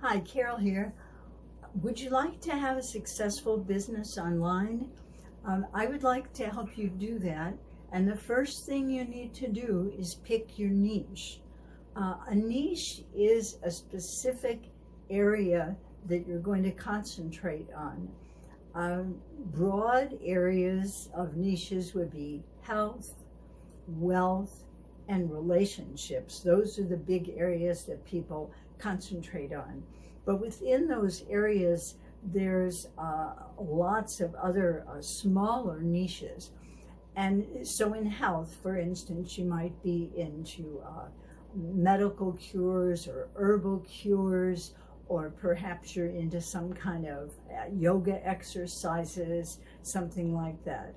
Hi, Carol here. Would you like to have a successful business online? I would like to help you do that. And the first thing you need to do is pick your niche. A niche is a specific area that you're going to concentrate on. Broad areas of niches would be health, wealth, and relationships. Those are the big areas that people concentrate on. But within those areas, there's lots of other smaller niches. And so in health, for instance, you might be into medical cures or herbal cures, or perhaps you're into some kind of yoga exercises, something like that.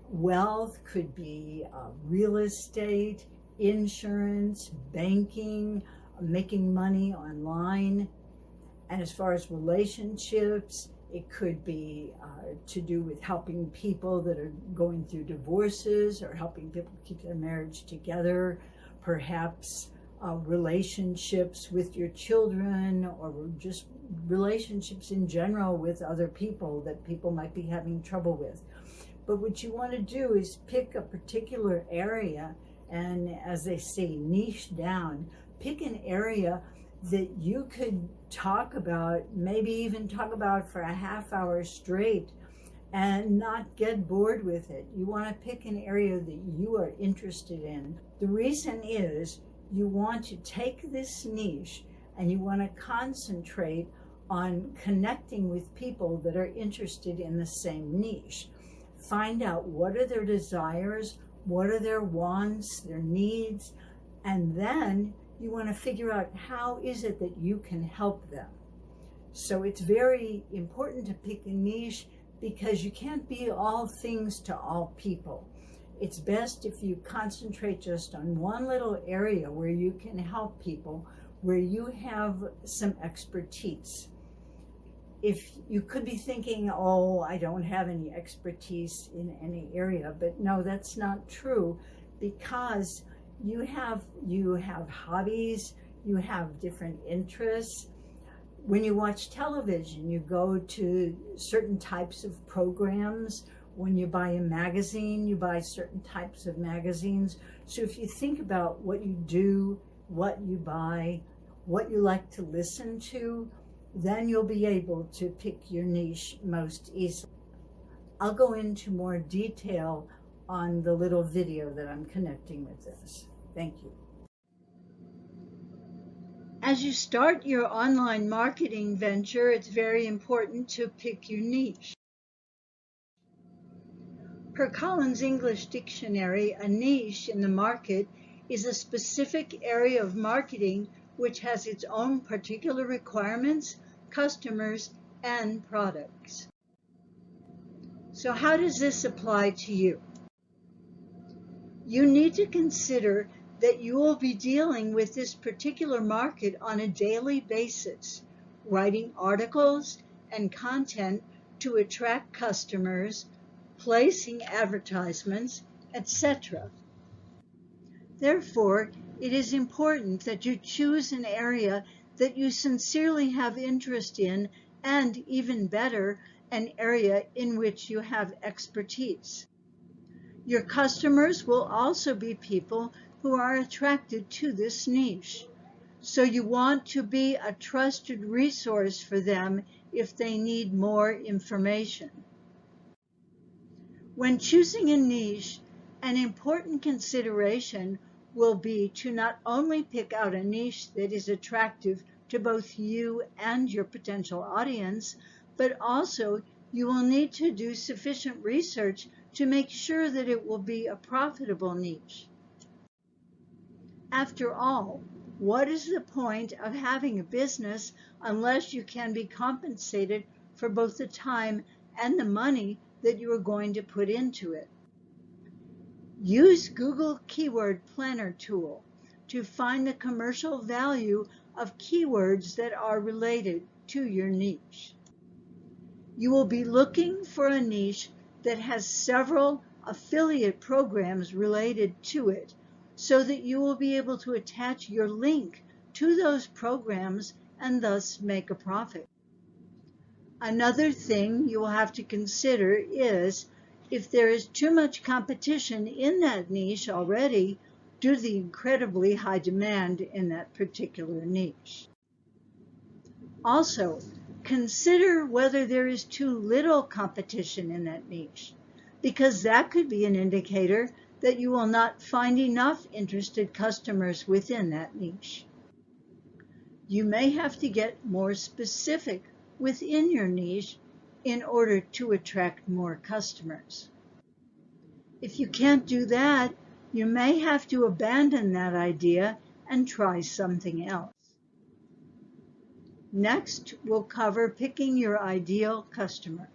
Wealth could be real estate, insurance, banking, making money online. And as far as relationships, it could be to do with helping people that are going through divorces or helping people keep their marriage together, perhaps relationships with your children, or just relationships in general with other people that people might be having trouble with. But what you want to do is pick a particular area and, as they say, niche down. Pick an area that you could talk about, maybe even talk about for a half hour straight and not get bored with it. You want to pick an area that you are interested in. The reason is you want to take this niche and you want to concentrate on connecting with people that are interested in the same niche. Find out what are their desires, what are their wants, their needs, and then you want to figure out how is it that you can help them. So it's very important to pick a niche because you can't be all things to all people. It's best if you concentrate just on one little area where you can help people, where you have some expertise. If you could be thinking, oh, I don't have any expertise in any area, but no, that's not true, because you have hobbies, you have different interests. When you watch television, you go to certain types of programs. When you buy a magazine, you buy certain types of magazines. So if you think about what you do, what you buy, what you like to listen to, then you'll be able to pick your niche most easily. I'll go into more detail on the little video that I'm connecting with this. Thank you. As you start your online marketing venture, it's very important to pick your niche. Per Collins English Dictionary, a niche in the market is a specific area of marketing which has its own particular requirements, customers, and products. So how does this apply to you? You need to consider that you will be dealing with this particular market on a daily basis, writing articles and content to attract customers, placing advertisements, etc. Therefore, it is important that you choose an area that you sincerely have interest in, and even better, an area in which you have expertise. Your customers will also be people who are attracted to this niche, so you want to be a trusted resource for them if they need more information. When choosing a niche, an important consideration will be to not only pick out a niche that is attractive to both you and your potential audience, but also you will need to do sufficient research to make sure that it will be a profitable niche. After all, what is the point of having a business unless you can be compensated for both the time and the money that you are going to put into it? Use Google Keyword Planner tool to find the commercial value of keywords that are related to your niche. You will be looking for a niche that has several affiliate programs related to it, so that you will be able to attach your link to those programs and thus make a profit. Another thing you will have to consider is if there is too much competition in that niche already due to the incredibly high demand in that particular niche. Also, consider whether there is too little competition in that niche, because that could be an indicator that you will not find enough interested customers within that niche. You may have to get more specific within your niche in order to attract more customers. If you can't do that, you may have to abandon that idea and try something else. Next, we'll cover picking your ideal customer.